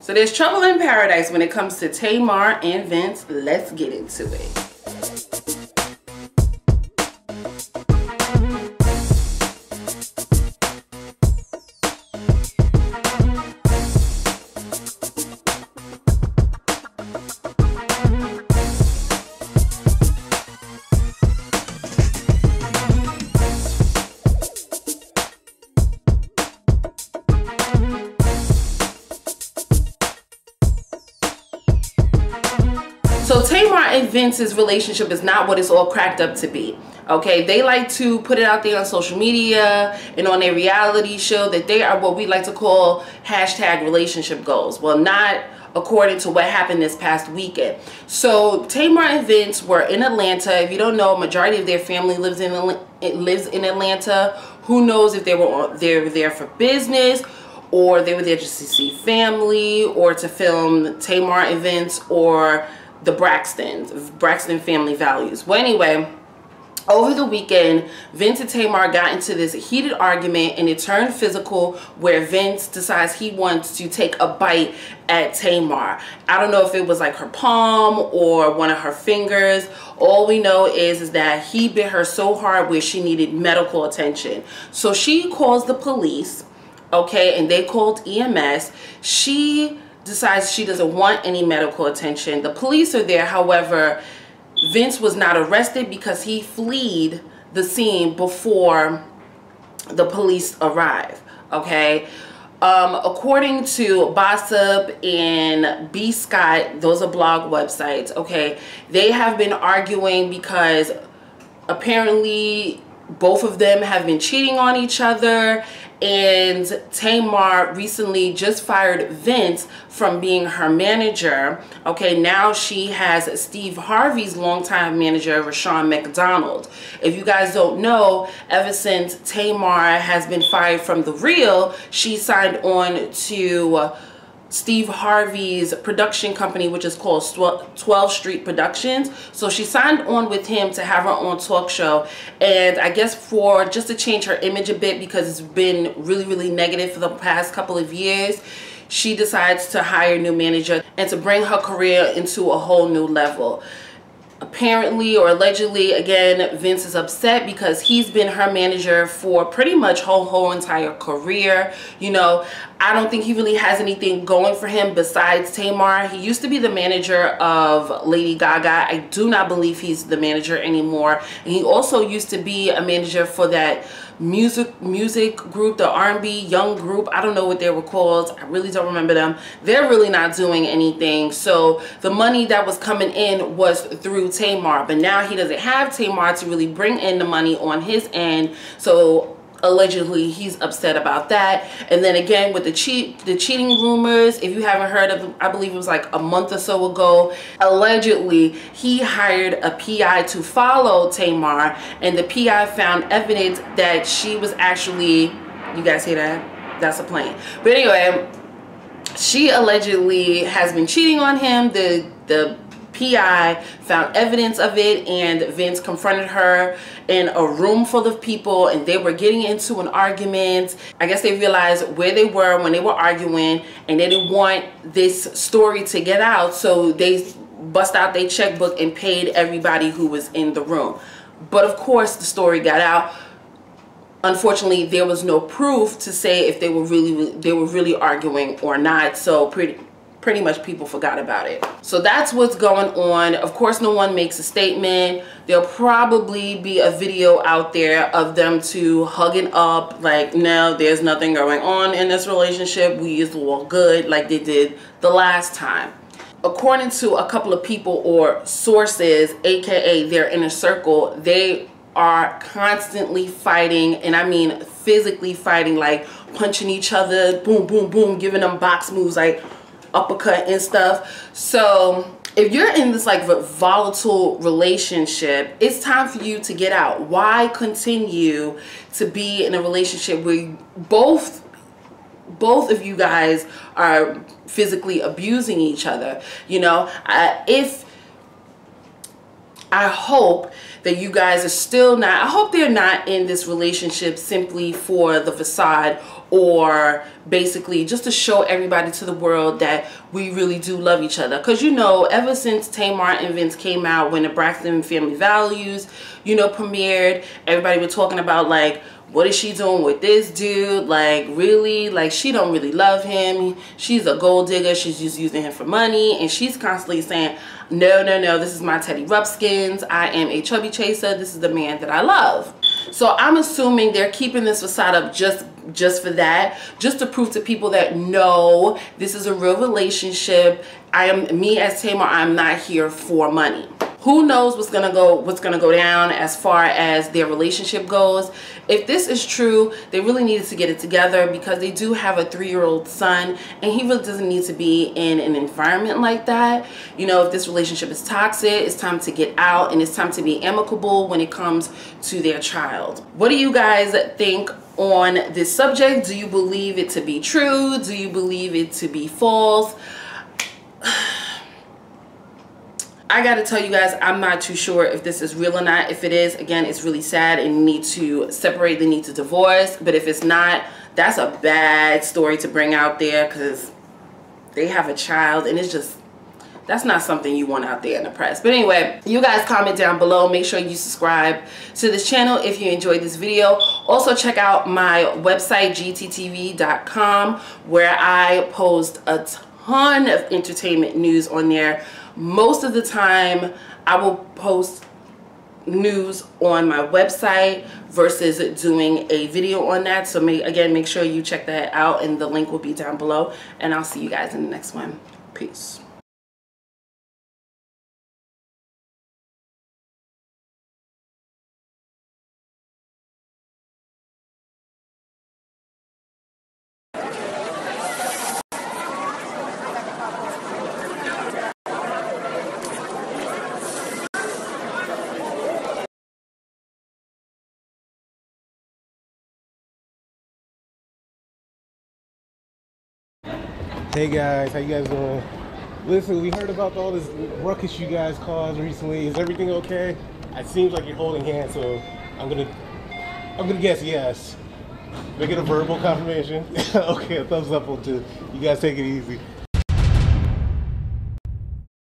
So there's trouble in paradise when it comes to Tamar and Vince. Let's get into it. So Tamar and Vince's relationship is not what it's all cracked up to be. Okay, they like to put it out there on social media and on their reality show that they are what we like to call hashtag relationship goals. Well, not according to what happened this past weekend. So Tamar and Vince were in Atlanta. If you don't know, a majority of their family lives in Atlanta. Who knows if they were there for business, or they were there just to see family, or to film Tamar and Vince, or the Braxton family values. Well, anyway, over the weekend, Vince and Tamar got into this heated argument, and it turned physical, where Vince decides he wants to take a bite at Tamar. I don't know if it was like her palm or one of her fingers. All we know is that he bit her so hard where she needed medical attention. So she calls the police, okay, and they called EMS. She decides she doesn't want any medical attention. The police are there. However, Vince was not arrested because he fled the scene before the police arrive. Okay, according to Gossip and B Scott, those are blog websites. Okay, they have been arguing because apparently both of them have been cheating on each other, and Tamar recently just fired Vince from being her manager. Okay, now she has Steve Harvey's longtime manager, Rashawn McDonald. If you guys don't know, ever since Tamar has been fired from The Real, she signed on to Steve Harvey's production company, which is called 12th Street Productions. So she signed on with him to have her own talk show, and I guess for just to change her image a bit, because it's been really negative for the past couple of years, she decides to hire a new manager and to bring her career into a whole new level. Apparently, or allegedly, again, Vince is upset because he's been her manager for pretty much her whole entire career. You know, I don't think he really has anything going for him besides Tamar. He used to be the manager of Lady Gaga. I do not believe he's the manager anymore. And he also used to be a manager for that music group, the R&B young group. I don't know what they were called. I really don't remember them. They're really not doing anything. So the money that was coming in was through Tamar, but now he doesn't have Tamar to really bring in the money on his end. So allegedly he's upset about that. And then again with the cheating rumors, if you haven't heard of them, I believe it was like a month or so ago, allegedly he hired a PI to follow Tamar, and the PI found evidence that she was actually, you guys hear that? That's a plane. But anyway, she allegedly has been cheating on him. The PI found evidence of it, and Vince confronted her in a room full of people, and they were getting into an argument. I guess they realized where they were when they were arguing, and they didn't want this story to get out, so they bust out their checkbook and paid everybody who was in the room. But of course the story got out. Unfortunately, there was no proof to say if they were really arguing or not, so pretty much people forgot about it. So that's what's going on. Of course, no one makes a statement. There'll probably be a video out there of them two hugging up, like, no, there's nothing going on in this relationship. We is all good, like they did the last time. According to a couple of people or sources, aka their inner circle, they are constantly fighting, and I mean physically fighting, like punching each other, boom, boom, boom, giving them box moves, like uppercut and stuff. So if you're in this like volatile relationship, it's time for you to get out. Why continue to be in a relationship where both of you guys are physically abusing each other? You know, if I hope that you guys are still not, I hope they're not in this relationship simply for the facade, or basically just to show everybody to the world that we really do love each other. Because, you know, ever since Tamar and Vince came out, when the Braxton Family Values, you know, premiered, everybody was talking about, like, what is she doing with this dude? Like, really? Like, she don't really love him. She's a gold digger. She's just using him for money. And she's constantly saying, no, no, no, this is my Teddy Ruxpins. I am a chubby chaser. This is the man that I love. So I'm assuming they're keeping this facade up just for that, just to prove to people that no, this is a real relationship. Me as Tamar, I'm not here for money. Who knows what's gonna go down as far as their relationship goes. If this is true, they really needed to get it together, because they do have a 3-year-old son, and he really doesn't need to be in an environment like that. You know, if this relationship is toxic, it's time to get out, and it's time to be amicable when it comes to their child. What do you guys think on this subject? Do you believe it to be true? Do you believe it to be false? I gotta tell you guys, I'm not too sure if this is real or not. If it is, again, it's really sad, and you need to separate, they need to divorce. But if it's not, that's a bad story to bring out there, because they have a child, and it's just, that's not something you want out there in the press. But anyway, you guys comment down below. Make sure you subscribe to this channel if you enjoyed this video. Also check out my website, gttv.com, where I post a ton of entertainment news on there. Most of the time I will post news on my website versus doing a video on that. So make sure you check that out, and the link will be down below, and I'll see you guys in the next one. Peace. Hey guys, how you guys doing? Listen, we heard about all this ruckus you guys caused recently. Is everything okay? It seems like you're holding hands, so I'm gonna guess yes. Make it a verbal confirmation. Okay, a thumbs up on two. You guys take it easy.